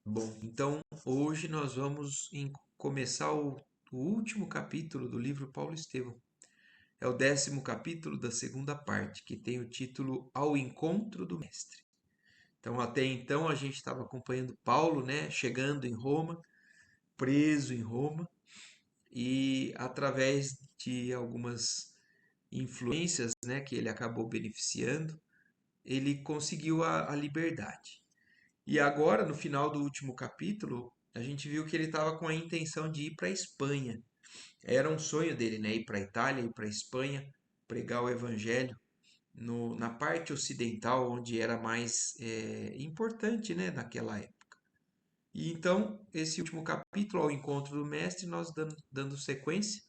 Bom, então hoje nós vamos começar o último capítulo do livro Paulo Estevão. É o 10º capítulo da segunda parte, que tem o título Ao Encontro do Mestre. Então, até então, a gente estava acompanhando Paulo, né, chegando em Roma, preso em Roma, e através de algumas influências, né, que ele acabou beneficiando, ele conseguiu a liberdade. E agora, no final do último capítulo, a gente viu que ele estava com a intenção de ir para a Espanha. Era um sonho dele, né? Ir para a Itália, ir para a Espanha, pregar o evangelho na parte ocidental, onde era mais importante, né? Naquela época. E então, esse último capítulo, ao encontro do mestre, nós dando sequência,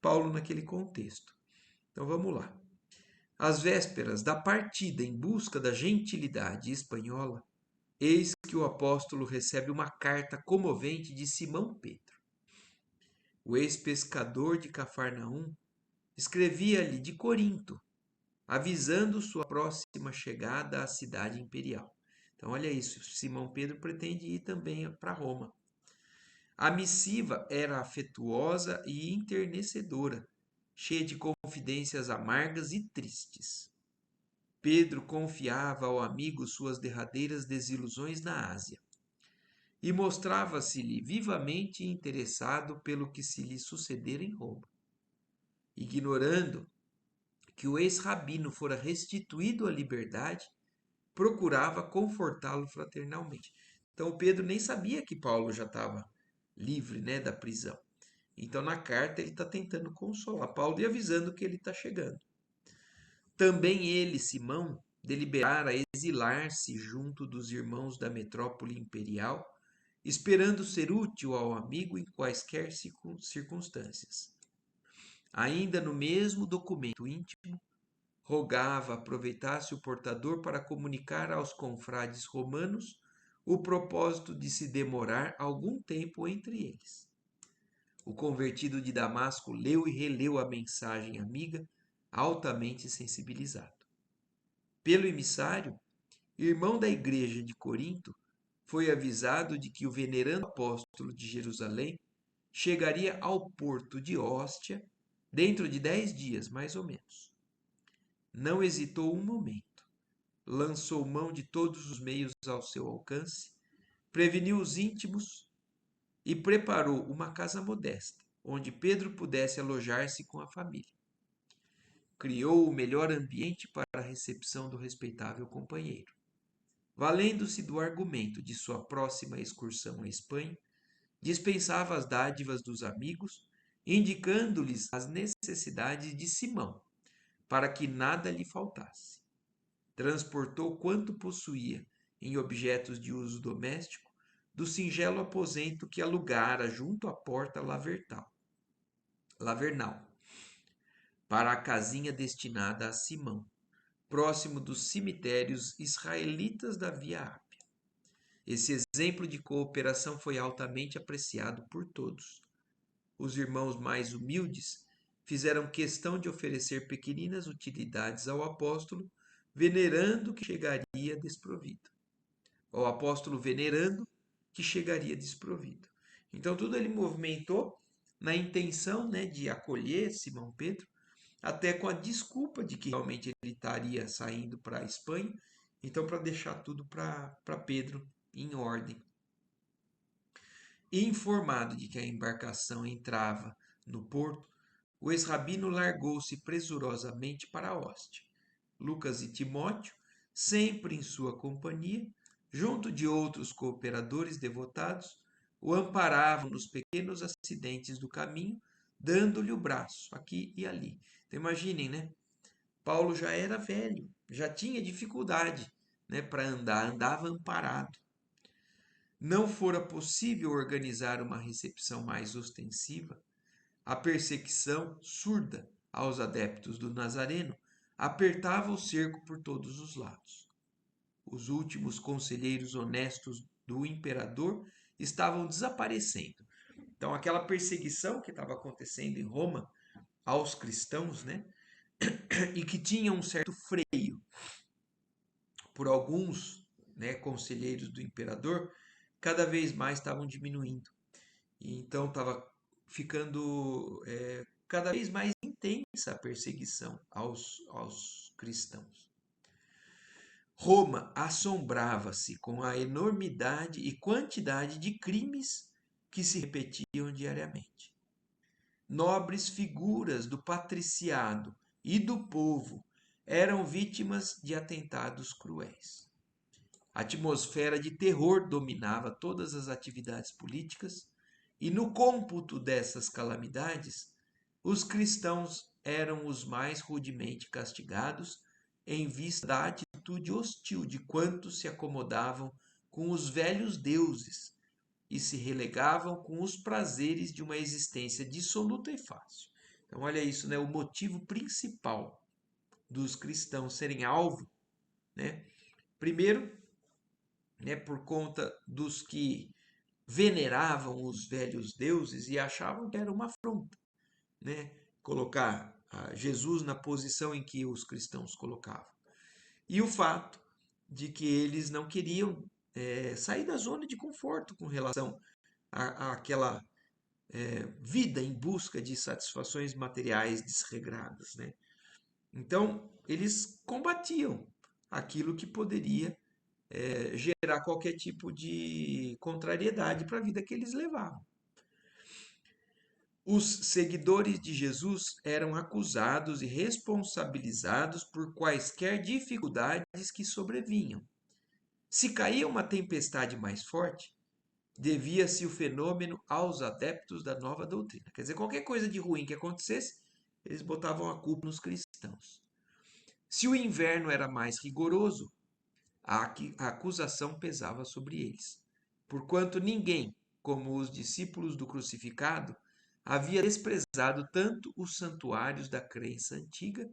Paulo naquele contexto. Então vamos lá. Às vésperas da partida em busca da gentilidade espanhola, eis que o apóstolo recebe uma carta comovente de Simão Pedro. O ex-pescador de Cafarnaum escrevia-lhe de Corinto, avisando sua próxima chegada à cidade imperial. Então, olha isso, Simão Pedro pretende ir também para Roma. A missiva era afetuosa e enternecedora, cheia de confidências amargas e tristes. Pedro confiava ao amigo suas derradeiras desilusões na Ásia e mostrava-se-lhe vivamente interessado pelo que se lhe sucedera em Roma. Ignorando que o ex-rabino fora restituído à liberdade, procurava confortá-lo fraternalmente. Então Pedro nem sabia que Paulo já estava livre, né, da prisão. Então na carta ele está tentando consolar Paulo e avisando que ele está chegando. Também ele, Simão, deliberara exilar-se junto dos irmãos da metrópole imperial, esperando ser útil ao amigo em quaisquer circunstâncias. Ainda no mesmo documento íntimo, rogava aproveitasse o portador para comunicar aos confrades romanos o propósito de se demorar algum tempo entre eles. O convertido de Damasco leu e releu a mensagem amiga, altamente sensibilizado. Pelo emissário, irmão da igreja de Corinto, foi avisado de que o venerando apóstolo de Jerusalém chegaria ao porto de Hóstia dentro de 10 dias, mais ou menos. Não hesitou um momento, lançou mão de todos os meios ao seu alcance, preveniu os íntimos e preparou uma casa modesta, onde Pedro pudesse alojar-se com a família. Criou o melhor ambiente para a recepção do respeitável companheiro. Valendo-se do argumento de sua próxima excursão à Espanha, dispensava as dádivas dos amigos, indicando-lhes as necessidades de Simão, para que nada lhe faltasse. Transportou quanto possuía em objetos de uso doméstico do singelo aposento que alugara junto à porta Lavernal, para a casinha destinada a Simão, próximo dos cemitérios israelitas da Via Ápia. Esse exemplo de cooperação foi altamente apreciado por todos. Os irmãos mais humildes fizeram questão de oferecer pequeninas utilidades ao apóstolo, venerando que chegaria desprovido. Ao apóstolo venerando que chegaria desprovido. Então tudo ele movimentou na intenção, né, de acolher Simão Pedro, até com a desculpa de que realmente ele estaria saindo para a Espanha, então para deixar tudo para Pedro em ordem. Informado de que a embarcação entrava no porto, o ex-rabino largou-se pressurosamente para a Hóstia. Lucas e Timóteo, sempre em sua companhia, junto de outros cooperadores devotados, o amparavam nos pequenos acidentes do caminho, dando-lhe o braço, aqui e ali. Então imaginem, né? Paulo já era velho, já tinha dificuldade, né, para andar, andava amparado. Não fora possível organizar uma recepção mais ostensiva, a perseguição surda aos adeptos do Nazareno apertava o cerco por todos os lados. Os últimos conselheiros honestos do imperador estavam desaparecendo. Então, aquela perseguição que estava acontecendo em Roma aos cristãos, né, e que tinha um certo freio por alguns, né, conselheiros do imperador, cada vez mais estavam diminuindo. E então estava ficando cada vez mais intensa a perseguição aos cristãos. Roma assombrava-se com a enormidade e quantidade de crimes que se repetiam diariamente. Nobres figuras do patriciado e do povo eram vítimas de atentados cruéis. A atmosfera de terror dominava todas as atividades políticas, e no cômputo dessas calamidades, os cristãos eram os mais rudemente castigados em vista da atitude hostil de quantos se acomodavam com os velhos deuses e se relegavam com os prazeres de uma existência dissoluta e fácil. Então, olha isso, né? O motivo principal dos cristãos serem alvo, né? Primeiro, né, por conta dos que veneravam os velhos deuses e achavam que era uma afronta, né? Colocar Jesus na posição em que os cristãos colocavam. E o fato de que eles não queriam sair da zona de conforto com relação àquela vida em busca de satisfações materiais desregradas, né? Então, eles combatiam aquilo que poderia gerar qualquer tipo de contrariedade para a vida que eles levavam. Os seguidores de Jesus eram acusados e responsabilizados por quaisquer dificuldades que sobrevinham. Se caía uma tempestade mais forte, devia-se o fenômeno aos adeptos da nova doutrina. Quer dizer, qualquer coisa de ruim que acontecesse, eles botavam a culpa nos cristãos. Se o inverno era mais rigoroso, a acusação pesava sobre eles, porquanto ninguém, como os discípulos do crucificado, havia desprezado tanto os santuários da crença antiga,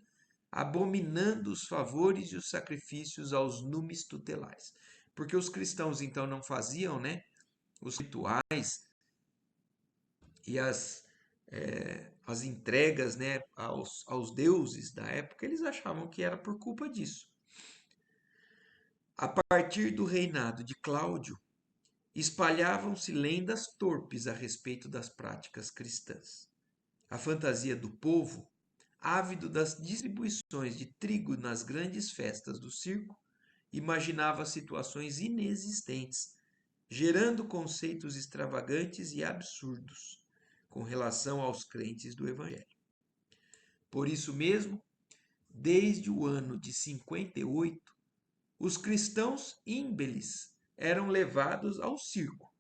abominando os favores e os sacrifícios aos numes tutelares. Porque os cristãos então não faziam, né, os rituais e as entregas, né, aos deuses da época, eles achavam que era por culpa disso. A partir do reinado de Cláudio, espalhavam-se lendas torpes a respeito das práticas cristãs. A fantasia do povo, ávido das distribuições de trigo nas grandes festas do circo, imaginava situações inexistentes, gerando conceitos extravagantes e absurdos com relação aos crentes do Evangelho. Por isso mesmo, desde o ano de 58, os cristãos ímbeles eram levados ao circo,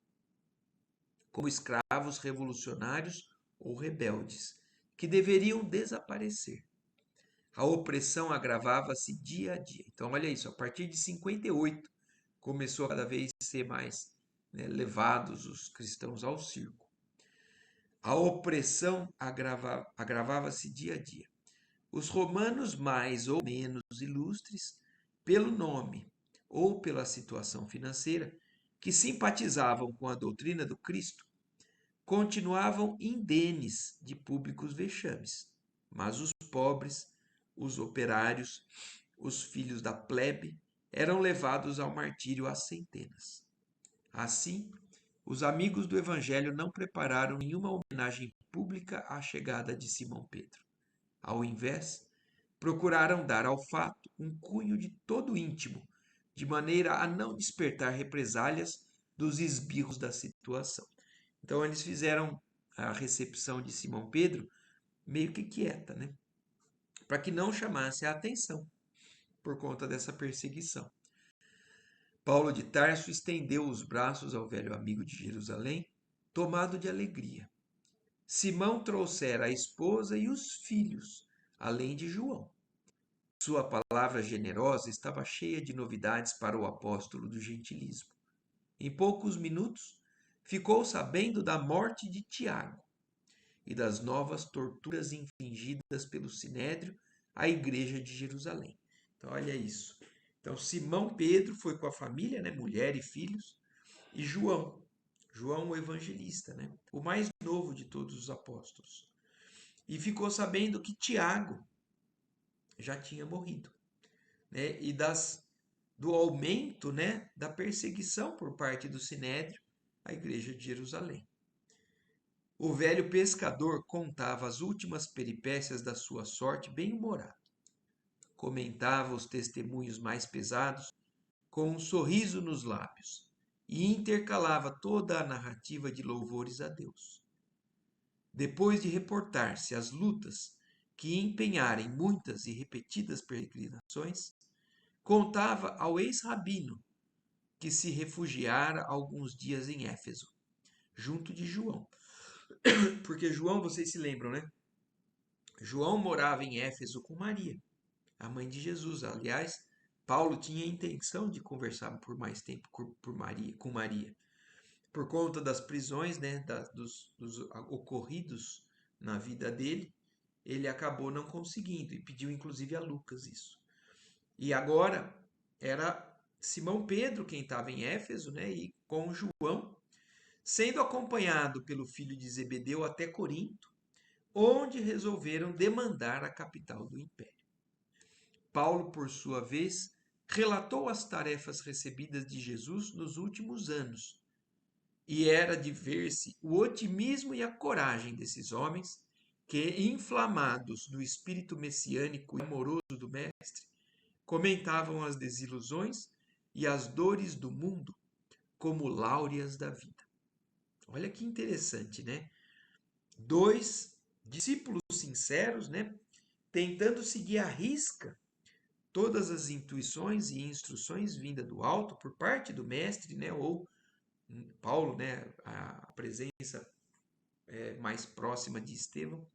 como escravos revolucionários ou rebeldes, que deveriam desaparecer. A opressão agravava-se dia a dia. Então, olha isso, a partir de 58, começou a cada vez ser mais, né, levados os cristãos ao circo. A opressão agravava-se dia a dia. Os romanos mais ou menos ilustres, pelo nome ou pela situação financeira, que simpatizavam com a doutrina do Cristo, continuavam indenes de públicos vexames, mas os pobres, os operários, os filhos da plebe, eram levados ao martírio às centenas. Assim, os amigos do Evangelho não prepararam nenhuma homenagem pública à chegada de Simão Pedro. Ao invés, procuraram dar ao fato um cunho de todo íntimo, de maneira a não despertar represálias dos esbirros da situação. Então, eles fizeram a recepção de Simão Pedro meio que quieta, né? Para que não chamasse a atenção por conta dessa perseguição. Paulo de Tarso estendeu os braços ao velho amigo de Jerusalém, tomado de alegria. Simão trouxera a esposa e os filhos, além de João. Sua palavra generosa estava cheia de novidades para o apóstolo do gentilismo. Em poucos minutos, ficou sabendo da morte de Tiago e das novas torturas infligidas pelo Sinédrio à igreja de Jerusalém. Então, olha isso. Então, Simão Pedro foi com a família, né, mulher e filhos, e João o evangelista, né, o mais novo de todos os apóstolos. E ficou sabendo que Tiago já tinha morrido, né, e do aumento, né, da perseguição por parte do Sinédrio à igreja de Jerusalém. O velho pescador contava as últimas peripécias da sua sorte bem-humorado. Comentava os testemunhos mais pesados com um sorriso nos lábios e intercalava toda a narrativa de louvores a Deus. Depois de reportar-se as lutas que empenhara em muitas e repetidas peregrinações, contava ao ex-rabino que se refugiara alguns dias em Éfeso, junto de João. Porque João, vocês se lembram, né? João morava em Éfeso com Maria, a mãe de Jesus. Aliás, Paulo tinha a intenção de conversar por mais tempo com Maria. Por conta das prisões, né, dos ocorridos na vida dele, ele acabou não conseguindo e pediu inclusive a Lucas isso. E agora era Simão Pedro quem estava em Éfeso, né, e com João, sendo acompanhado pelo filho de Zebedeu até Corinto, onde resolveram demandar a capital do império. Paulo, por sua vez, relatou as tarefas recebidas de Jesus nos últimos anos, e era de ver-se o otimismo e a coragem desses homens que, inflamados do espírito messiânico e amoroso do Mestre, comentavam as desilusões e as dores do mundo como láureas da vida. Olha que interessante, né? Dois discípulos sinceros, né? Tentando seguir à risca todas as intuições e instruções vindas do alto por parte do mestre, né? Ou Paulo, né? A presença mais próxima de Estevão.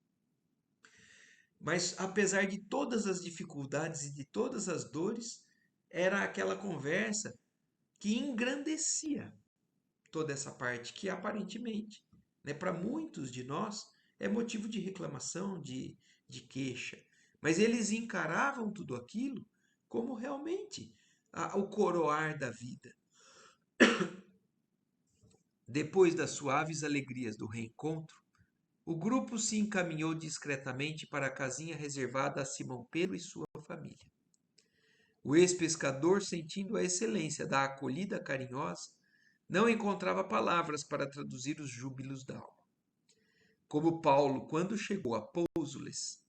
Mas apesar de todas as dificuldades e de todas as dores, era aquela conversa que engrandecia toda essa parte que aparentemente, né, para muitos de nós, é motivo de reclamação, de queixa. Mas eles encaravam tudo aquilo como realmente o coroar da vida. Depois das suaves alegrias do reencontro, o grupo se encaminhou discretamente para a casinha reservada a Simão Pedro e sua família. O ex-pescador, sentindo a excelência da acolhida carinhosa, não encontrava palavras para traduzir os júbilos da alma. Como Paulo, quando chegou a Pôsules,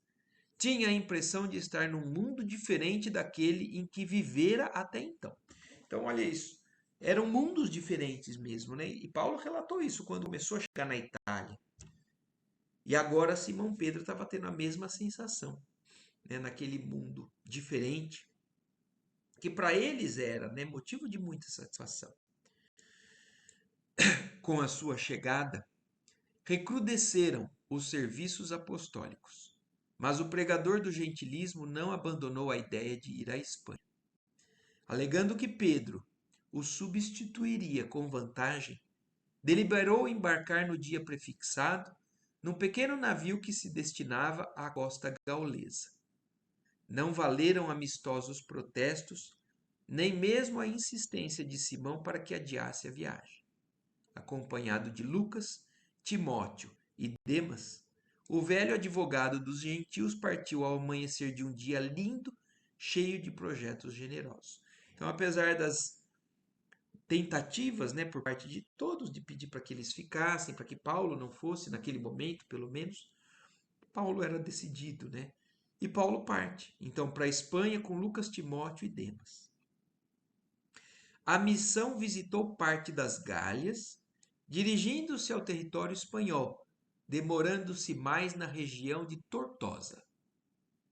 tinha a impressão de estar num mundo diferente daquele em que vivera até então. Então, olha isso. Eram mundos diferentes mesmo, né? E Paulo relatou isso quando começou a chegar na Itália. E agora Simão Pedro estava tendo a mesma sensação, né? Naquele mundo diferente, que para eles era, né, motivo de muita satisfação. Com a sua chegada, recrudesceram os serviços apostólicos, mas o pregador do gentilismo não abandonou a ideia de ir à Espanha. Alegando que Pedro o substituiria com vantagem, deliberou embarcar no dia prefixado num pequeno navio que se destinava à costa gaulesa. Não valeram amistosos protestos, nem mesmo a insistência de Simão para que adiasse a viagem. Acompanhado de Lucas, Timóteo e Demas, o velho advogado dos gentios partiu ao amanhecer de um dia lindo, cheio de projetos generosos. Então, apesar das tentativas, né, por parte de todos de pedir para que eles ficassem, para que Paulo não fosse naquele momento, pelo menos, Paulo era decidido, né? E Paulo parte, então, para a Espanha com Lucas, Timóteo e Demas. A missão visitou parte das Gálias, dirigindo-se ao território espanhol, demorando-se mais na região de Tortosa.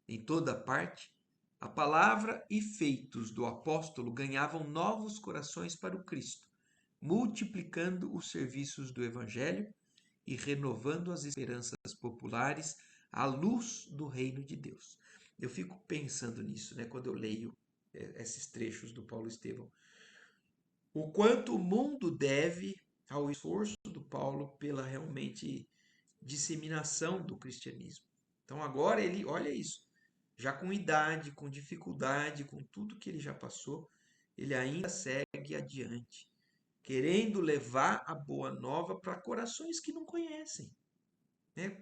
Em toda parte, a palavra e feitos do apóstolo ganhavam novos corações para o Cristo, multiplicando os serviços do Evangelho e renovando as esperanças populares à luz do reino de Deus. Eu fico pensando nisso, né, quando eu leio esses trechos do Paulo Estevão. O quanto o mundo deve ao esforço do Paulo pela realmente disseminação do cristianismo. Então agora ele, olha isso, já com idade, com dificuldade, com tudo que ele já passou, ele ainda segue adiante, querendo levar a boa nova para corações que não conhecem, né?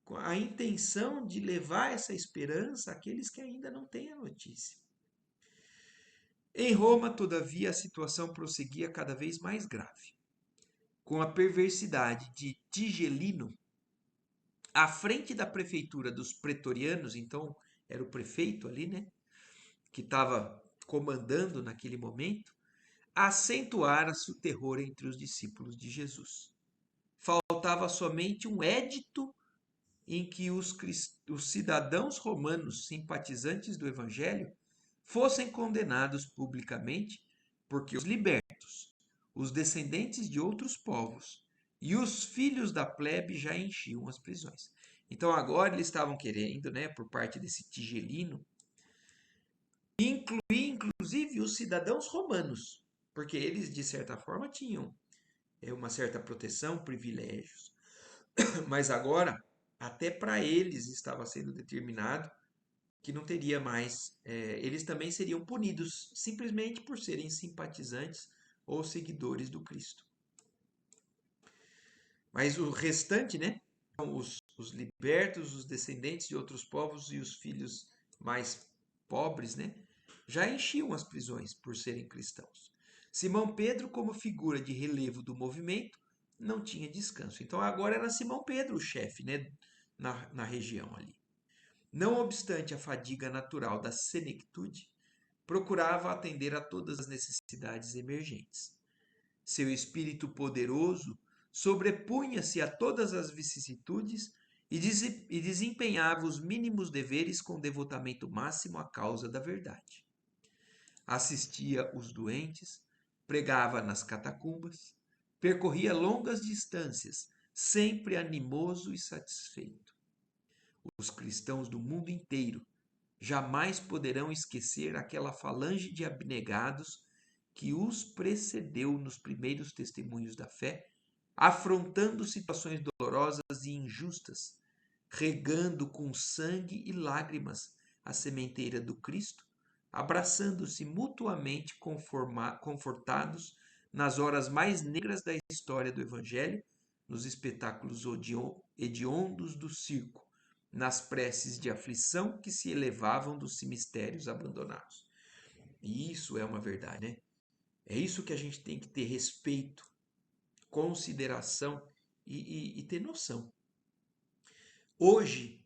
Com a intenção de levar essa esperança àqueles que ainda não têm a notícia. Em Roma, todavia, a situação prosseguia cada vez mais grave. Com a perversidade de Tigelino, à frente da prefeitura dos pretorianos, então era o prefeito ali, né, que estava comandando naquele momento, acentuara-se o terror entre os discípulos de Jesus. Faltava somente um édito em que os cidadãos romanos simpatizantes do evangelho fossem condenados publicamente, porque os libertos, os descendentes de outros povos e os filhos da plebe já enchiam as prisões. Então agora eles estavam querendo, né, por parte desse Tigelino, incluir inclusive os cidadãos romanos, porque eles de certa forma tinham uma certa proteção, privilégios, mas agora até para eles estava sendo determinado que não teria mais, eles também seriam punidos simplesmente por serem simpatizantes ou seguidores do Cristo. Mas o restante, né? Os libertos, os descendentes de outros povos e os filhos mais pobres, né? Já enchiam as prisões por serem cristãos. Simão Pedro, como figura de relevo do movimento, não tinha descanso. Então agora era Simão Pedro o chefe, né? Na região ali. Não obstante a fadiga natural da senectude, procurava atender a todas as necessidades emergentes. Seu espírito poderoso sobrepunha-se a todas as vicissitudes e desempenhava os mínimos deveres com devotamento máximo à causa da verdade. Assistia os doentes, pregava nas catacumbas, percorria longas distâncias, sempre animoso e satisfeito. Os cristãos do mundo inteiro jamais poderão esquecer aquela falange de abnegados que os precedeu nos primeiros testemunhos da fé, afrontando situações dolorosas e injustas, regando com sangue e lágrimas a sementeira do Cristo, abraçando-se mutuamente confortados nas horas mais negras da história do Evangelho, nos espetáculos hediondos do circo, nas preces de aflição que se elevavam dos cemitérios abandonados. E isso é uma verdade, né? É isso que a gente tem que ter respeito, consideração e ter noção. Hoje,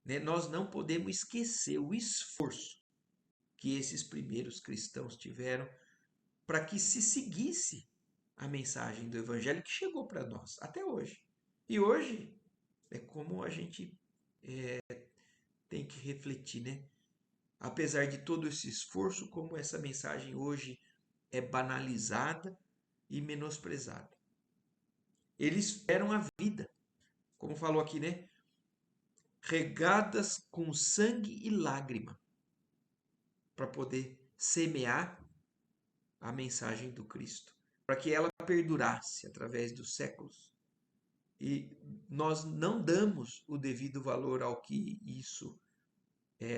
né, nós não podemos esquecer o esforço que esses primeiros cristãos tiveram para que se seguisse a mensagem do Evangelho que chegou para nós até hoje. E hoje é como a gente tem que refletir, né? Apesar de todo esse esforço, como essa mensagem hoje é banalizada e menosprezada. Eles deram a vida, como falou aqui, né? Regadas com sangue e lágrima, para poder semear a mensagem do Cristo, para que ela perdurasse através dos séculos. E nós não damos o devido valor ao que isso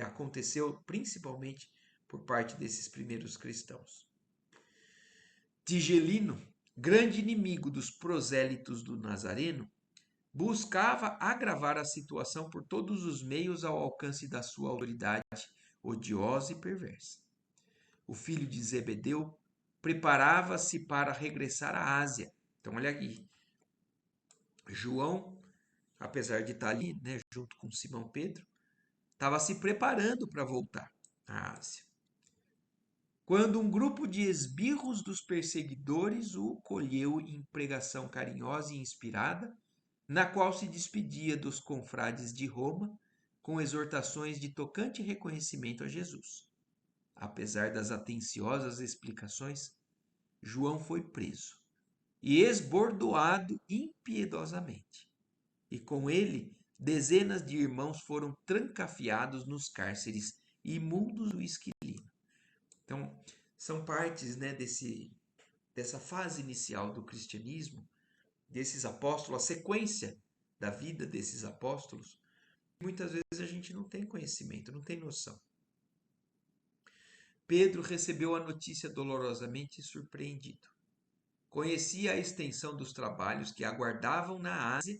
aconteceu, principalmente por parte desses primeiros cristãos. Tigelino, grande inimigo dos prosélitos do Nazareno, buscava agravar a situação por todos os meios ao alcance da sua autoridade odiosa e perversa. O filho de Zebedeu preparava-se para regressar à Ásia. Então, olha aqui. João, apesar de estar ali, né, junto com Simão Pedro, estava se preparando para voltar à Ásia. Quando um grupo de esbirros dos perseguidores o colheu em pregação carinhosa e inspirada, na qual se despedia dos confrades de Roma com exortações de tocante reconhecimento a Jesus. Apesar das atenciosas explicações, João foi preso e esbordoado impiedosamente. E com ele, dezenas de irmãos foram trancafiados nos cárceres imundos do Esquilino. Então, são partes, né, dessa fase inicial do cristianismo, desses apóstolos, a sequência da vida desses apóstolos. Muitas vezes a gente não tem conhecimento, não tem noção. Pedro recebeu a notícia dolorosamente surpreendido. Conhecia a extensão dos trabalhos que aguardavam na Ásia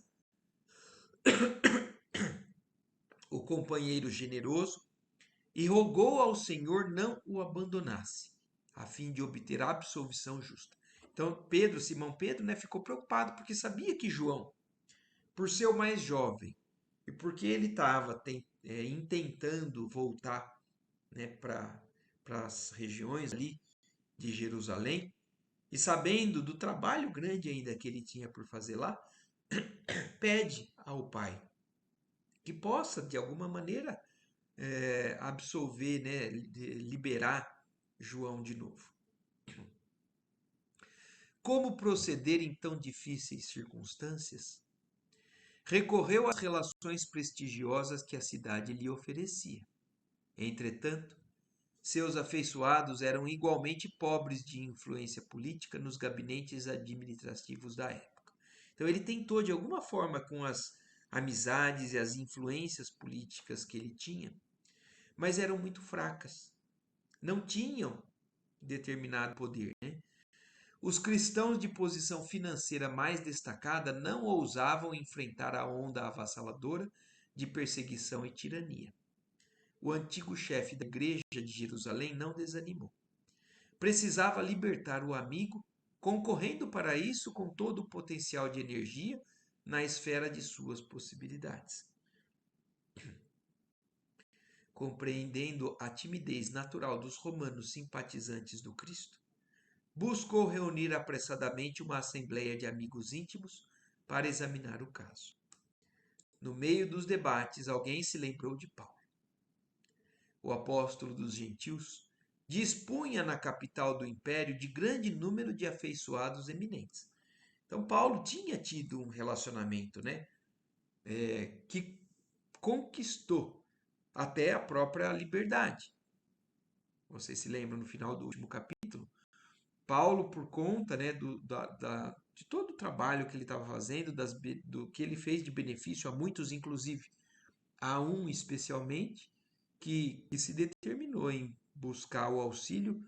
o companheiro generoso e rogou ao Senhor não o abandonasse. a fim de obter a absolvição justa. Então, Simão Pedro, né, ficou preocupado porque sabia que João, por ser o mais jovem e porque ele estava intentando voltar, né, para as regiões ali de Jerusalém, e sabendo do trabalho grande ainda que ele tinha por fazer lá, pede ao Pai que possa, de alguma maneira, absolver, né, liberar João de novo. Como proceder em tão difíceis circunstâncias? Recorreu às relações prestigiosas que a cidade lhe oferecia. Entretanto, seus afeiçoados eram igualmente pobres de influência política nos gabinetes administrativos da época. Então ele tentou, de alguma forma, com as amizades e as influências políticas que ele tinha, mas eram muito fracas. Não tinham determinado poder, né? Os cristãos de posição financeira mais destacada não ousavam enfrentar a onda avassaladora de perseguição e tirania. O antigo chefe da igreja de Jerusalém não desanimou. Precisava libertar o amigo, concorrendo para isso com todo o potencial de energia na esfera de suas possibilidades. Compreendendo a timidez natural dos romanos simpatizantes do Cristo, buscou reunir apressadamente uma assembleia de amigos íntimos para examinar o caso. No meio dos debates, alguém se lembrou de Paulo. O apóstolo dos gentios dispunha na capital do império de grande número de afeiçoados eminentes. Então, Paulo tinha tido um relacionamento, né, que conquistou até a própria liberdade. Vocês se lembram no final do último capítulo? Paulo, por conta, né, de todo o trabalho que ele estava fazendo, do que ele fez de benefício a muitos, inclusive a um especialmente, que se determinou em buscar o auxílio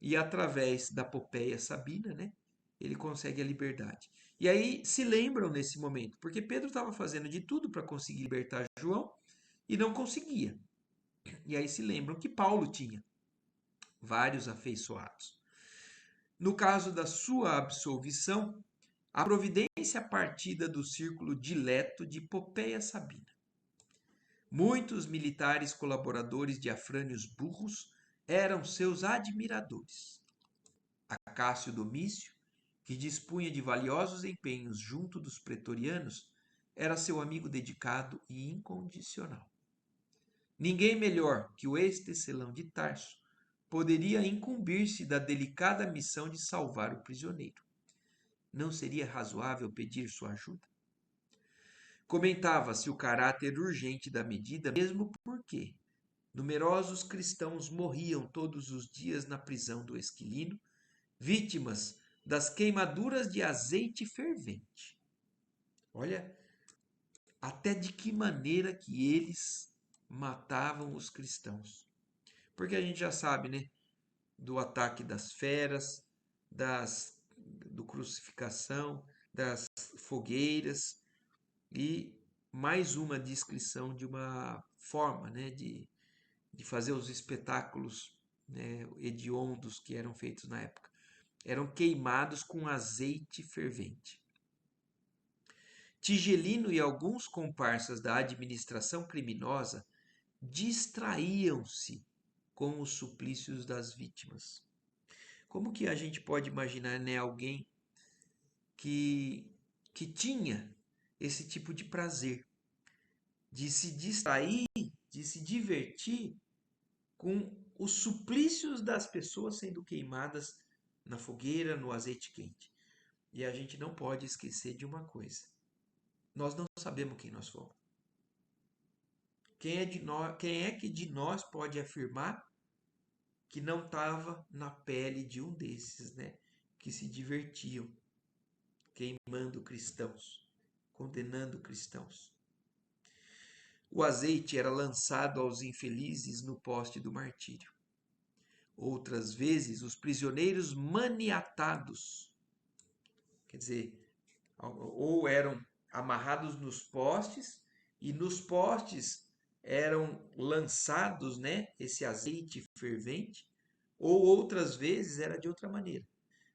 e através da Popeia Sabina, né, ele consegue a liberdade. E aí se lembram nesse momento, porque Pedro estava fazendo de tudo para conseguir libertar João e não conseguia. E aí se lembram que Paulo tinha vários afeiçoados. No caso da sua absolvição, a providência partida do círculo dileto de Popeia Sabina. Muitos militares colaboradores de Afrânios Burros eram seus admiradores. Acácio Domício, que dispunha de valiosos empenhos junto dos pretorianos, era seu amigo dedicado e incondicional. Ninguém melhor que o ex-tecelão de Tarso poderia incumbir-se da delicada missão de salvar o prisioneiro. Não seria razoável pedir sua ajuda? Comentava-se o caráter urgente da medida, mesmo porque numerosos cristãos morriam todos os dias na prisão do Esquilino, vítimas das queimaduras de azeite fervente. Olha, até de que maneira que eles matavam os cristãos. Porque a gente já sabe, né, do ataque das feras, do crucificação, das fogueiras e mais uma descrição de uma forma, né, de fazer os espetáculos, né, hediondos que eram feitos na época. Eram queimados com azeite fervente. Tigelino e alguns comparsas da administração criminosa distraíam-se com os suplícios das vítimas. Como que a gente pode imaginar, né, alguém que tinha esse tipo de prazer, de se distrair, de se divertir com os suplícios das pessoas sendo queimadas na fogueira, no azeite quente? E a gente não pode esquecer de uma coisa. Nós não sabemos quem nós fomos. Quem é que de nós pode afirmar que não estava na pele de um desses, né, que se divertiam queimando cristãos, condenando cristãos? O azeite era lançado aos infelizes no poste do martírio. Outras vezes, os prisioneiros maniatados, quer dizer, ou eram amarrados nos postes, e nos postes eram lançados, né, esse azeite fervente, ou outras vezes era de outra maneira.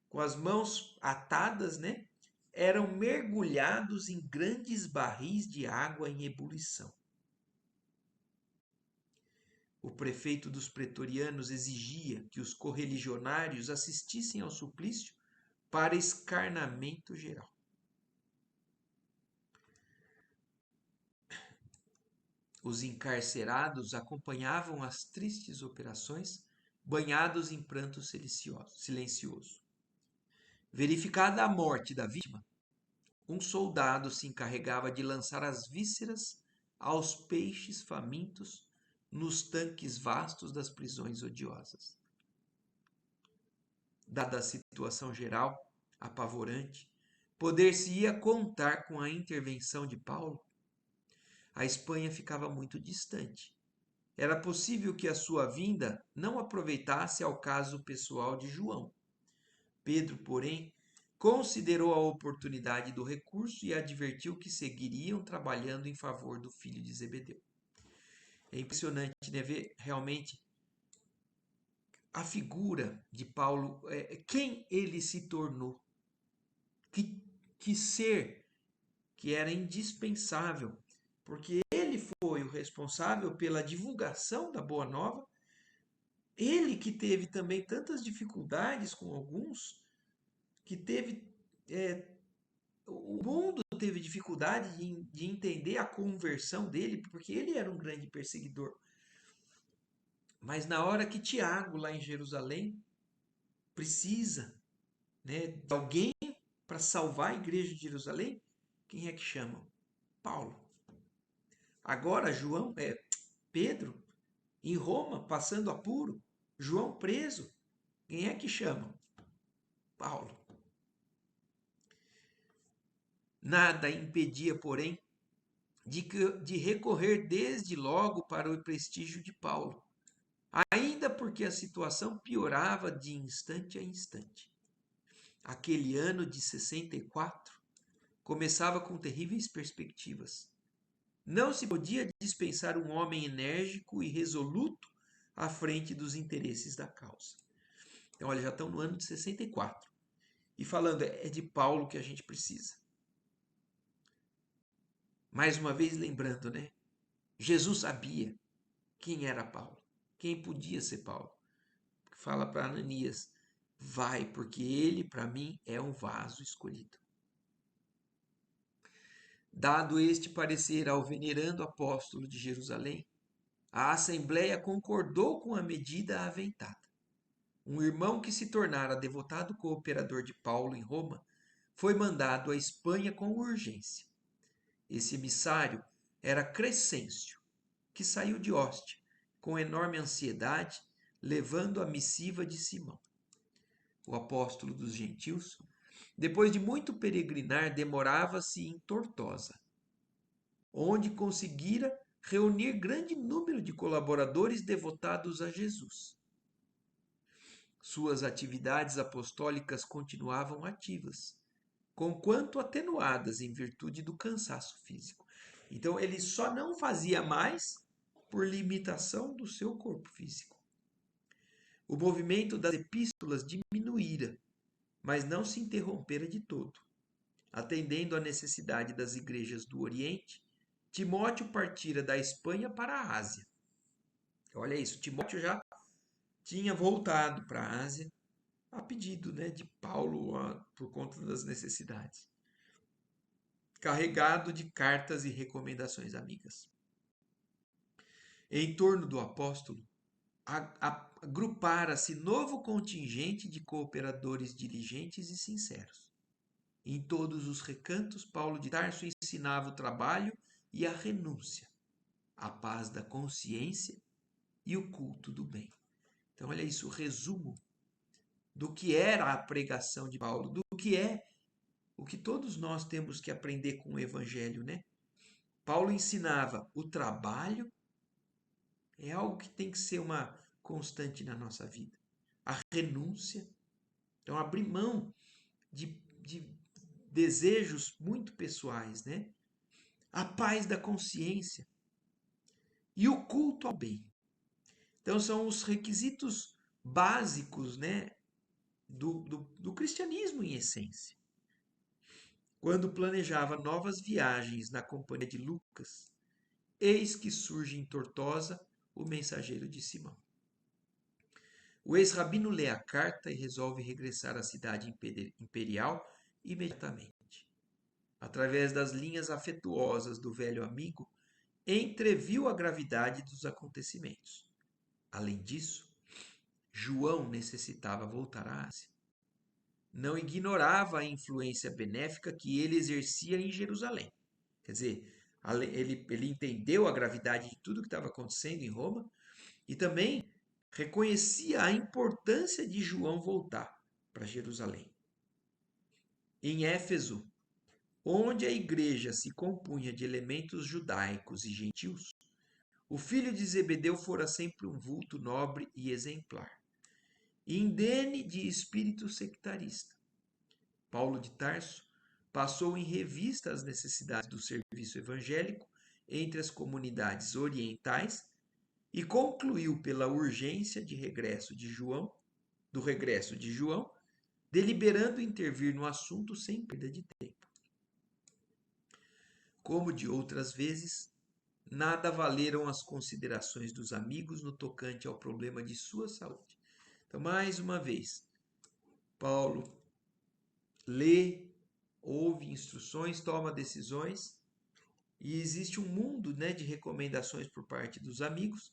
Com as mãos atadas, né? Eram mergulhados em grandes barris de água em ebulição. O prefeito dos pretorianos exigia que os correligionários assistissem ao suplício para escarnamento geral. Os encarcerados acompanhavam as tristes operações, banhados em pranto silencioso. Verificada a morte da vítima, um soldado se encarregava de lançar as vísceras aos peixes famintos nos tanques vastos das prisões odiosas. Dada a situação geral, apavorante, poder-se-ia contar com a intervenção de Paulo? A Espanha ficava muito distante. Era possível que a sua vinda não aproveitasse ao caso pessoal de João. Pedro, porém, considerou a oportunidade do recurso e advertiu que seguiriam trabalhando em favor do filho de Zebedeu. É impressionante, né, ver realmente a figura de Paulo, quem ele se tornou, que ser que era indispensável, porque ele foi o responsável pela divulgação da Boa Nova, ele que teve também tantas dificuldades com alguns, que teve o mundo teve dificuldade de entender a conversão dele, porque ele era um grande perseguidor. Mas na hora que Tiago, lá em Jerusalém, precisa, né, de alguém para salvar a igreja de Jerusalém, quem é que chamam? Paulo. Agora Pedro, em Roma, passando apuro, João preso, quem é que chamam? Paulo. Nada impedia, porém, de recorrer desde logo para o prestígio de Paulo, ainda porque a situação piorava de instante a instante. Aquele ano de 64 começava com terríveis perspectivas. Não se podia dispensar um homem enérgico e resoluto à frente dos interesses da causa. Então, olha, já estão no ano de 64. E falando, é de Paulo que a gente precisa. Mais uma vez lembrando, né? Jesus sabia quem era Paulo, quem podia ser Paulo. Fala para Ananias, vai, porque ele, para mim, é um vaso escolhido. Dado este parecer ao venerando apóstolo de Jerusalém, a Assembleia concordou com a medida aventada. Um irmão que se tornara devotado cooperador de Paulo em Roma foi mandado à Espanha com urgência. Esse emissário era Crescêncio, que saiu de Ostia, com enorme ansiedade, levando a missiva de Simão, o apóstolo dos gentios. Depois de muito peregrinar, demorava-se em Tortosa, onde conseguira reunir grande número de colaboradores devotados a Jesus. Suas atividades apostólicas continuavam ativas, conquanto atenuadas em virtude do cansaço físico. Então, ele só não fazia mais por limitação do seu corpo físico. O movimento das epístolas diminuíra, mas não se interrompera de todo. Atendendo à necessidade das igrejas do Oriente, Timóteo partira da Espanha para a Ásia. Olha isso, Timóteo já tinha voltado para a Ásia a pedido, né, de Paulo por conta das necessidades, carregado de cartas e recomendações amigas. Em torno do apóstolo, agrupara-se novo contingente de cooperadores diligentes e sinceros. Em todos os recantos, Paulo de Tarso ensinava o trabalho e a renúncia, a paz da consciência e o culto do bem. Então, olha isso, o resumo do que era a pregação de Paulo, do que é o que todos nós temos que aprender com o Evangelho, né? Paulo ensinava o trabalho, é algo que tem que ser uma constante na nossa vida. A renúncia, então abrir mão de desejos muito pessoais, né? A paz da consciência e o culto ao bem. Então são os requisitos básicos, né, do cristianismo em essência. Quando planejava novas viagens na companhia de Lucas, eis que surge em Tortosa o mensageiro de Simão. O ex-rabino lê a carta e resolve regressar à cidade imperial imediatamente. Através das linhas afetuosas do velho amigo, entreviu a gravidade dos acontecimentos. Além disso, João necessitava voltar à Ásia. Não ignorava a influência benéfica que ele exercia em Jerusalém. Quer dizer, ele entendeu a gravidade de tudo que estava acontecendo em Roma e também reconhecia a importância de João voltar para Jerusalém. Em Éfeso, onde a igreja se compunha de elementos judaicos e gentios, o filho de Zebedeu fora sempre um vulto nobre e exemplar, indene de espírito sectarista. Paulo de Tarso passou em revista as necessidades do serviço evangélico entre as comunidades orientais e concluiu pela urgência do regresso de João, deliberando intervir no assunto sem perda de tempo. Como de outras vezes, nada valeram as considerações dos amigos no tocante ao problema de sua saúde. Então, mais uma vez, Paulo lê, ouve instruções, toma decisões, e existe um mundo, né, de recomendações por parte dos amigos,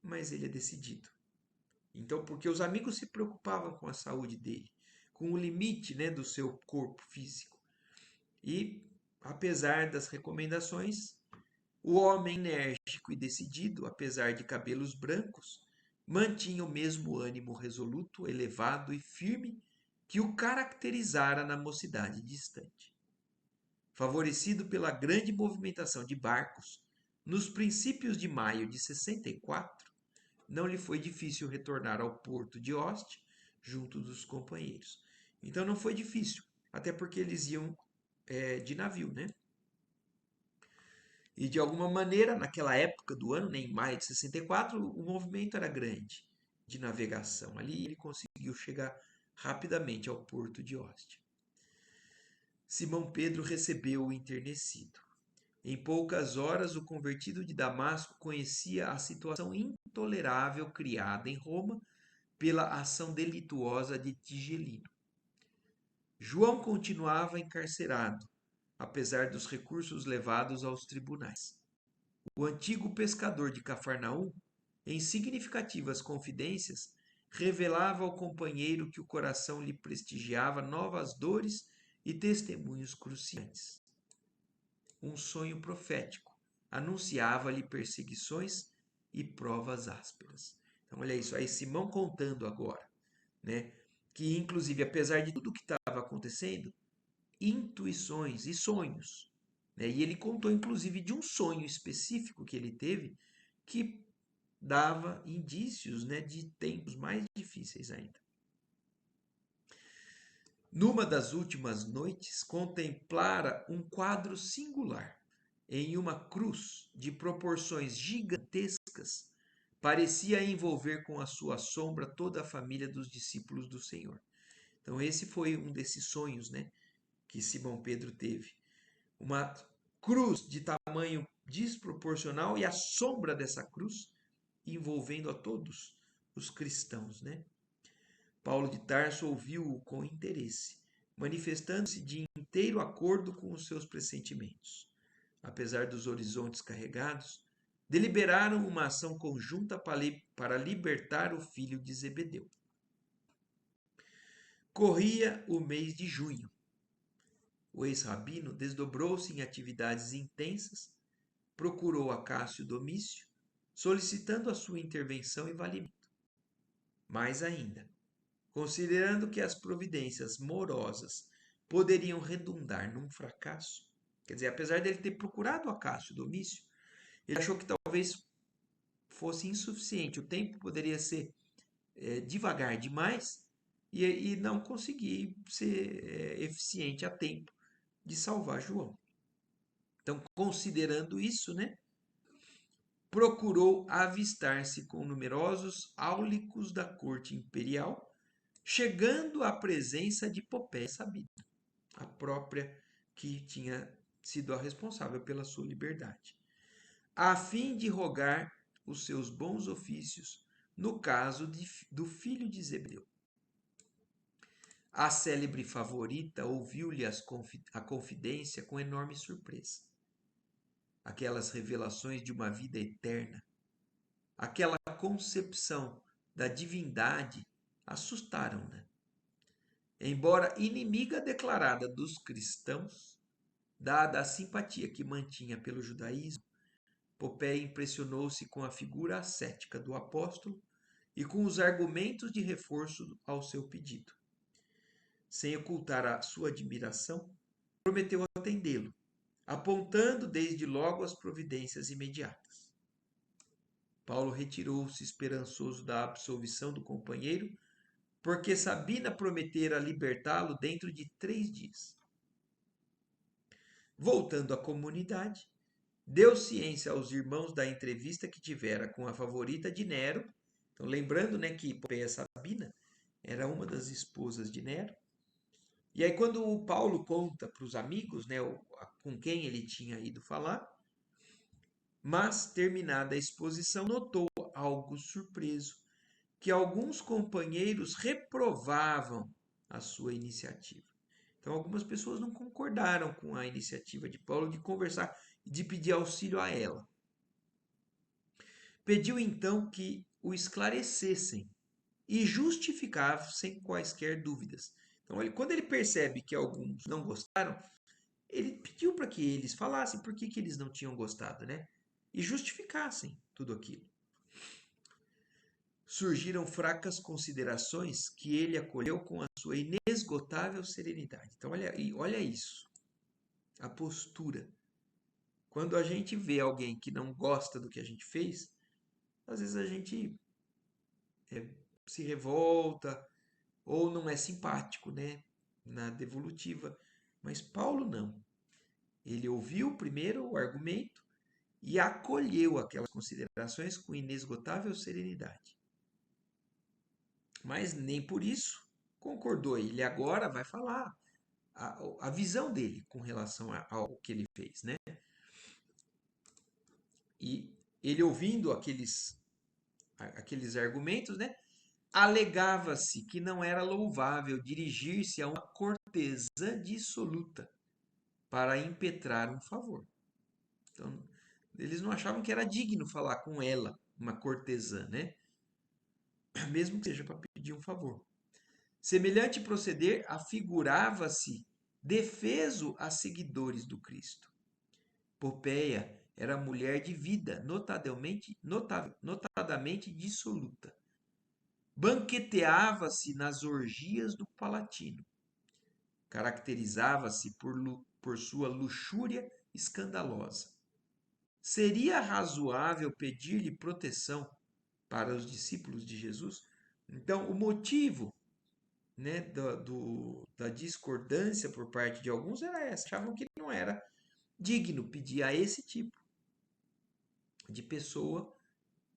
mas ele é decidido. Então, porque os amigos se preocupavam com a saúde dele, com o limite, né, do seu corpo físico. E, apesar das recomendações, o homem enérgico e decidido, apesar de cabelos brancos, mantinha o mesmo ânimo resoluto, elevado e firme que o caracterizara na mocidade distante. Favorecido pela grande movimentação de barcos, nos princípios de maio de 64, não lhe foi difícil retornar ao porto de Ostia, junto dos companheiros. Então não foi difícil, até porque eles iam de navio, né? E de alguma maneira, naquela época do ano, em maio de 64, o movimento era grande de navegação. Ali ele conseguiu chegar rapidamente ao porto de Ostia. Simão Pedro recebeu o enternecido. Em poucas horas, o convertido de Damasco conhecia a situação intolerável criada em Roma pela ação delituosa de Tigelino. João continuava encarcerado, apesar dos recursos levados aos tribunais. O antigo pescador de Cafarnaum, em significativas confidências, revelava ao companheiro que o coração lhe prestigiava novas dores e testemunhos cruciantes. Um sonho profético anunciava-lhe perseguições e provas ásperas. Então, olha isso, aí Simão contando agora, né? Que inclusive, apesar de tudo que estava acontecendo, intuições e sonhos, né? E ele contou inclusive de um sonho específico que ele teve que dava indícios, né, de tempos mais difíceis ainda. Numa das últimas noites, contemplara um quadro singular. Em uma cruz de proporções gigantescas, parecia envolver com a sua sombra toda a família dos discípulos do Senhor. Então esse foi um desses sonhos, né, que Simão Pedro teve. Uma cruz de tamanho desproporcional e a sombra dessa cruz envolvendo a todos os cristãos, né? Paulo de Tarso ouviu-o com interesse, manifestando-se de inteiro acordo com os seus pressentimentos. Apesar dos horizontes carregados, deliberaram uma ação conjunta para libertar o filho de Zebedeu. Corria o mês de junho. O ex-rabino desdobrou-se em atividades intensas, procurou Acácio Domício, solicitando a sua intervenção e valimento. Mais ainda, considerando que as providências morosas poderiam redundar num fracasso, quer dizer, apesar dele ter procurado Acácio Domício, ele achou que talvez fosse insuficiente, o tempo poderia ser devagar demais e não conseguir ser eficiente a tempo de salvar João. Então, considerando isso, né, procurou avistar-se com numerosos áulicos da corte imperial, chegando à presença de Popéia Sabina, a própria que tinha sido a responsável pela sua liberdade, a fim de rogar os seus bons ofícios no caso do filho de Zebedeu. A célebre favorita ouviu-lhe a confidência com enorme surpresa. Aquelas revelações de uma vida eterna, aquela concepção da divindade assustaram-na. Embora inimiga declarada dos cristãos, dada a simpatia que mantinha pelo judaísmo, Popéia impressionou-se com a figura ascética do apóstolo e com os argumentos de reforço ao seu pedido. Sem ocultar a sua admiração, prometeu atendê-lo, apontando desde logo as providências imediatas. Paulo retirou-se esperançoso da absolvição do companheiro, porque Sabina prometera libertá-lo dentro de 3 dias. Voltando à comunidade, deu ciência aos irmãos da entrevista que tivera com a favorita de Nero. Então, lembrando, né, que Popéia Sabina era uma das esposas de Nero. E aí, quando o Paulo conta para os amigos, né, com quem ele tinha ido falar, mas, terminada a exposição, notou algo surpreso, que alguns companheiros reprovavam a sua iniciativa. Então, algumas pessoas não concordaram com a iniciativa de Paulo de conversar e de pedir auxílio a ela. Pediu então que o esclarecessem e justificassem quaisquer dúvidas. Então, quando ele percebe que alguns não gostaram, ele pediu para que eles falassem por que eles não tinham gostado, né? E justificassem tudo aquilo. Surgiram fracas considerações que ele acolheu com a sua inesgotável serenidade. Então, olha isso, a postura. Quando a gente vê alguém que não gosta do que a gente fez, às vezes a gente se revolta ou não é simpático, né? Na devolutiva. Mas Paulo não. Ele ouviu primeiro o argumento e acolheu aquelas considerações com inesgotável serenidade. Mas nem por isso concordou. Ele agora vai falar a visão dele com relação ao que ele fez, né? E ele ouvindo aqueles argumentos, né? Alegava-se que não era louvável dirigir-se a uma cortesã dissoluta para impetrar um favor. Então, eles não achavam que era digno falar com ela, uma cortesã, né? Mesmo que seja para pedir um favor. Semelhante proceder afigurava-se defeso a seguidores do Cristo. Popéia era mulher de vida, notadamente dissoluta. Banqueteava-se nas orgias do Palatino. Caracterizava-se por sua luxúria escandalosa. Seria razoável pedir-lhe proteção para os discípulos de Jesus? Então, o motivo, né, da discordância por parte de alguns era essa. Achavam que não era digno pedir a esse tipo de pessoa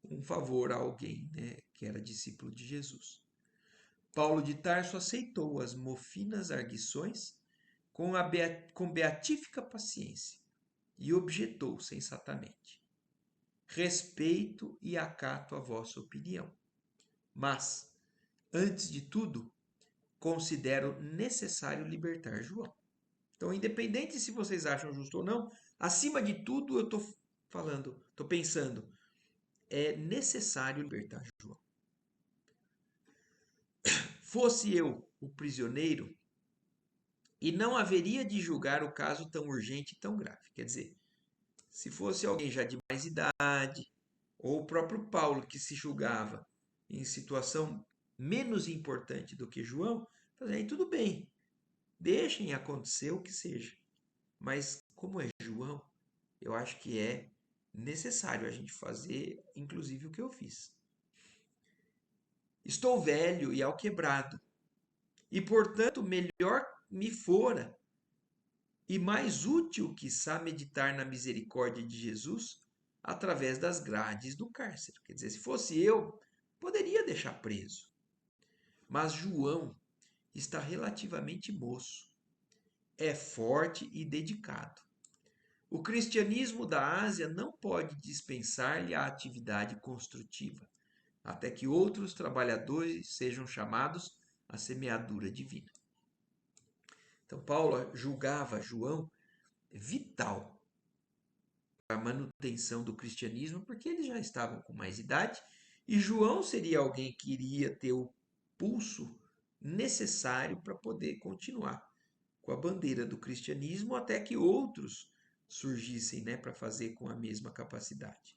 um favor a alguém, né, que era discípulo de Jesus. Paulo de Tarso aceitou as mofinas arguições com beatífica paciência e objetou sensatamente: respeito e acato a vossa opinião, mas, antes de tudo, considero necessário libertar João. Então, independente se vocês acham justo ou não, acima de tudo eu estou pensando, é necessário libertar João. Fosse eu o prisioneiro, e não haveria de julgar o caso tão urgente e tão grave. Quer dizer, se fosse alguém já de mais idade, ou o próprio Paulo que se julgava em situação menos importante do que João, aí tudo bem, deixem acontecer o que seja. Mas como é João, eu acho que é necessário a gente fazer, inclusive, o que eu fiz. Estou velho e alquebrado, e, portanto, melhor me fora e mais útil, quiçá, meditar na misericórdia de Jesus através das grades do cárcere. Quer dizer, se fosse eu, poderia deixar preso. Mas João está relativamente moço, é forte e dedicado. O cristianismo da Ásia não pode dispensar-lhe a atividade construtiva, até que outros trabalhadores sejam chamados à semeadura divina. Então, Paulo julgava João vital para a manutenção do cristianismo, porque eles já estavam com mais idade, e João seria alguém que iria ter o pulso necessário para poder continuar com a bandeira do cristianismo até que outros surgissem, né, para fazer com a mesma capacidade.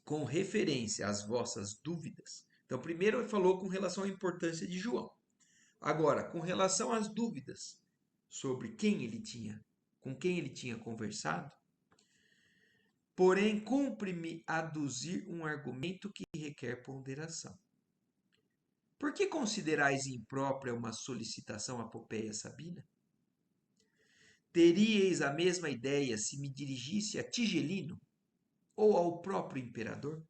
Com referência às vossas dúvidas. Então, primeiro ele falou com relação à importância de João. Agora, com relação às dúvidas sobre com quem ele tinha conversado, porém, cumpre-me aduzir um argumento que requer ponderação. Por que considerais imprópria uma solicitação à Popeia Sabina? Teríeis a mesma ideia se me dirigisse a Tigelino ou ao próprio imperador?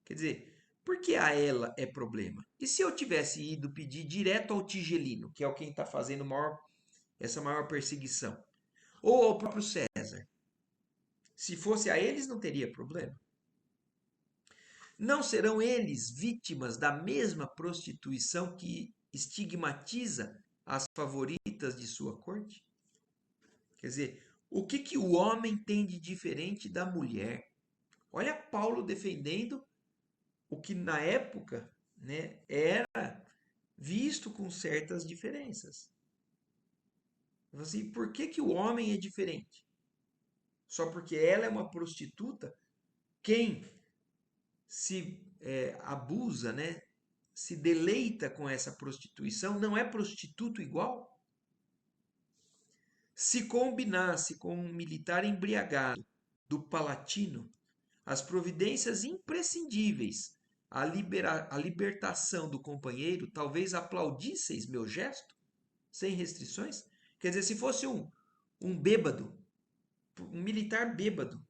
Quer dizer, por que a ela é problema? E se eu tivesse ido pedir direto ao Tigelino, que é quem está fazendo essa maior perseguição, ou ao próprio César? Se fosse a eles, não teria problema. Não serão eles vítimas da mesma prostituição que estigmatiza as favoritas de sua corte? Quer dizer, o que o homem tem de diferente da mulher? Olha Paulo defendendo o que na época, né, era visto com certas diferenças. Assim, por que o homem é diferente? Só porque ela é uma prostituta? Quem se abusa, né, se deleita com essa prostituição, não é prostituto igual? Se combinasse com um militar embriagado do Palatino as providências imprescindíveis à libertação do companheiro, talvez aplaudisseis meu gesto, sem restrições? Quer dizer, se fosse um bêbado, um militar bêbado,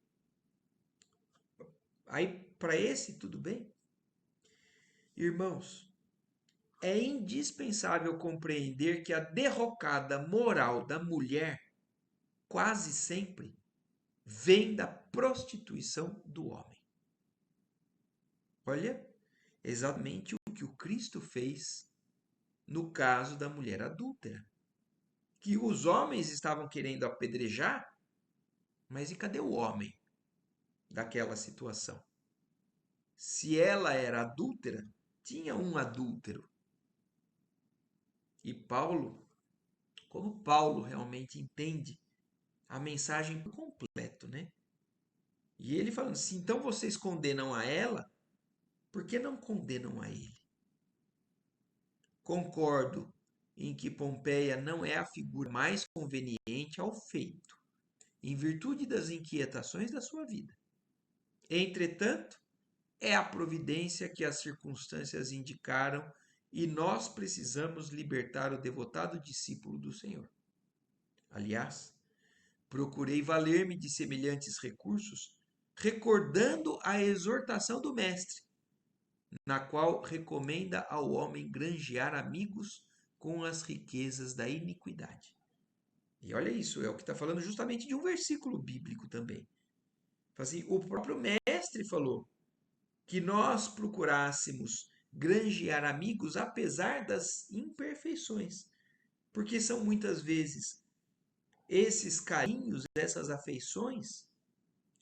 aí para esse tudo bem? Irmãos, é indispensável compreender que a derrocada moral da mulher quase sempre vem da prostituição do homem. Olha, exatamente o que o Cristo fez no caso da mulher adúltera, que os homens estavam querendo apedrejar, mas e cadê o homem daquela situação? Se ela era adúltera, tinha um adúltero. E Paulo, como Paulo realmente entende a mensagem por completo, né? E ele falando assim, então vocês condenam a ela, por que não condenam a ele? Concordo em que Pompeia não é a figura mais conveniente ao feito, em virtude das inquietações da sua vida. Entretanto, é a providência que as circunstâncias indicaram e nós precisamos libertar o devotado discípulo do Senhor. Aliás, procurei valer-me de semelhantes recursos, recordando a exortação do Mestre, na qual recomenda ao homem granjear amigos com as riquezas da iniquidade. E olha isso, é o que está falando justamente de um versículo bíblico também. Assim, o próprio Mestre falou que nós procurássemos granjear amigos apesar das imperfeições, porque são muitas vezes esses carinhos, essas afeições,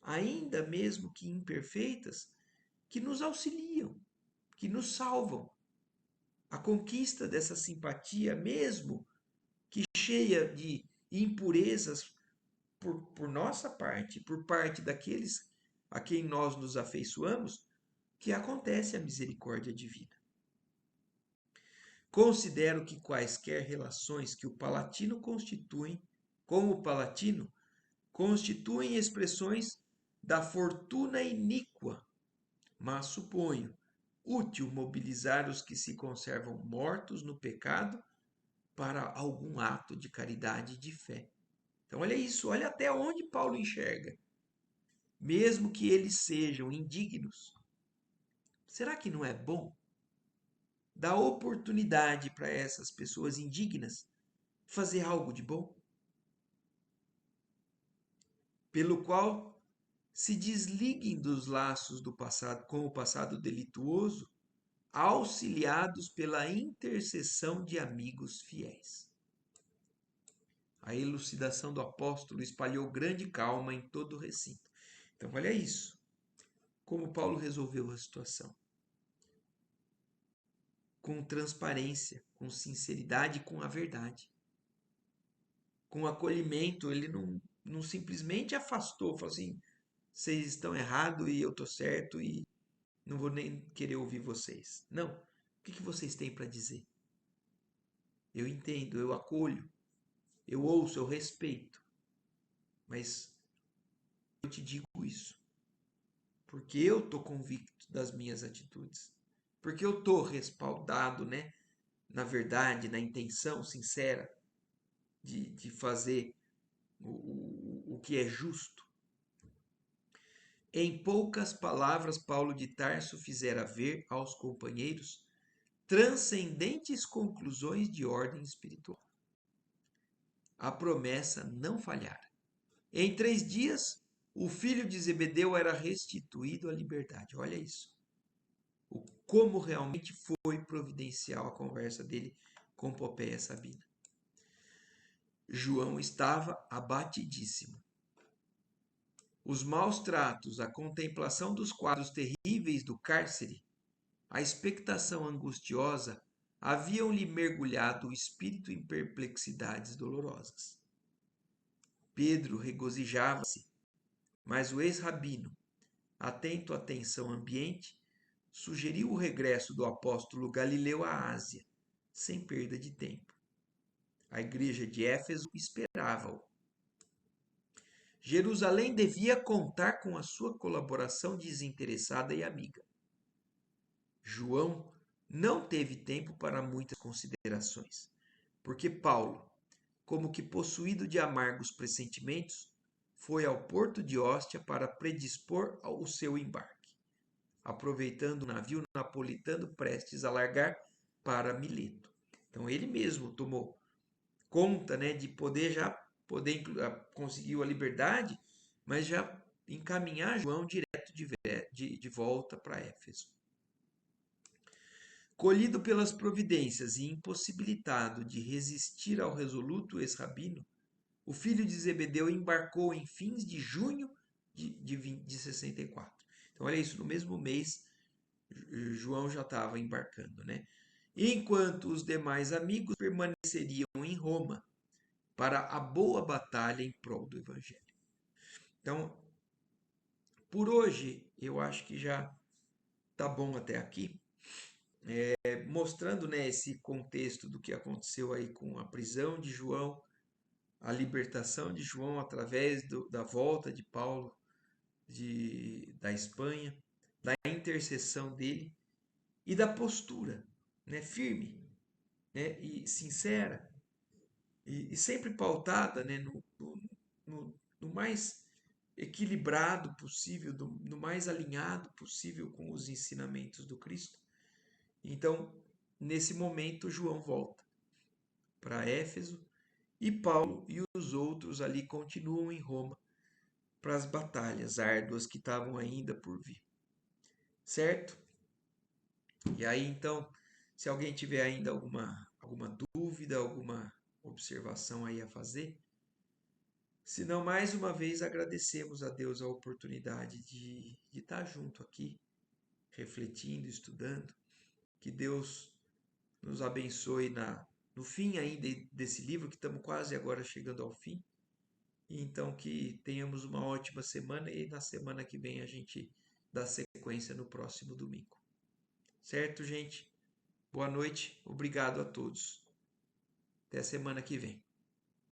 ainda mesmo que imperfeitas, que nos auxiliam, que nos salvam. A conquista dessa simpatia, mesmo que cheia de impurezas por nossa parte, por parte daqueles a quem nós nos afeiçoamos, que acontece a misericórdia divina. Considero que quaisquer relações que o Palatino constituem, com o Palatino, constituem expressões da fortuna iníqua, mas suponho útil mobilizar os que se conservam mortos no pecado para algum ato de caridade e de fé. Então, olha isso, olha até onde Paulo enxerga. Mesmo que eles sejam indignos, será que não é bom dar oportunidade para essas pessoas indignas fazer algo de bom? Pelo qual se desliguem dos laços do passado com o passado delituoso, auxiliados pela intercessão de amigos fiéis. A elucidação do apóstolo espalhou grande calma em todo o recinto. Então, olha isso. Como Paulo resolveu a situação. Com transparência, com sinceridade, com a verdade. Com acolhimento, ele não simplesmente afastou, falou assim, vocês estão errados e eu estou certo e não vou nem querer ouvir vocês. Não. O que vocês têm para dizer? Eu entendo, eu acolho, eu ouço, eu respeito. Mas eu te digo isso porque eu estou convicto das minhas atitudes. Porque eu estou respaldado, né, na verdade, na intenção sincera de fazer o que é justo. Em poucas palavras, Paulo de Tarso fizera ver aos companheiros transcendentes conclusões de ordem espiritual. A promessa não falhara. Em 3 dias, o filho de Zebedeu era restituído à liberdade. Olha isso. Como realmente foi providencial a conversa dele com Popéia Sabina. João estava abatidíssimo. Os maus tratos, a contemplação dos quadros terríveis do cárcere, a expectação angustiosa haviam-lhe mergulhado o espírito em perplexidades dolorosas. Pedro regozijava-se, mas o ex-rabino, atento à tensão ambiente, sugeriu o regresso do apóstolo Galileu à Ásia, sem perda de tempo. A igreja de Éfeso esperava-o. Jerusalém devia contar com a sua colaboração desinteressada e amiga. João não teve tempo para muitas considerações, porque Paulo, como que possuído de amargos pressentimentos, foi ao porto de Ostia para predispor o seu embarque, aproveitando o navio napolitano prestes a largar para Mileto. Então ele mesmo tomou conta, né, de poder conseguiu a liberdade, mas já encaminhar João direto de volta para Éfeso. Colhido pelas providências e impossibilitado de resistir ao resoluto ex-rabino, o filho de Zebedeu embarcou em fins de junho de 64. Então, olha isso, no mesmo mês, João já estava embarcando, né? Enquanto os demais amigos permaneceriam em Roma para a boa batalha em prol do Evangelho. Então, por hoje, eu acho que já tá bom até aqui, mostrando, né, esse contexto do que aconteceu aí com a prisão de João, a libertação de João através da volta de Paulo da Espanha, da intercessão dele e da postura, né, firme, né, e sincera e sempre pautada, né, no mais equilibrado possível, no mais alinhado possível com os ensinamentos do Cristo. Então, nesse momento, João volta para Éfeso e Paulo e os outros ali continuam em Roma para as batalhas árduas que estavam ainda por vir. Certo? E aí, então, se alguém tiver ainda alguma dúvida, alguma observação aí a fazer, se não, mais uma vez agradecemos a Deus a oportunidade de estar junto aqui, refletindo, estudando. Que Deus nos abençoe no fim ainda desse livro, que estamos quase agora chegando ao fim. E então que tenhamos uma ótima semana e na semana que vem a gente dá sequência no próximo domingo. Certo, gente? Boa noite, obrigado a todos. Até a semana que vem.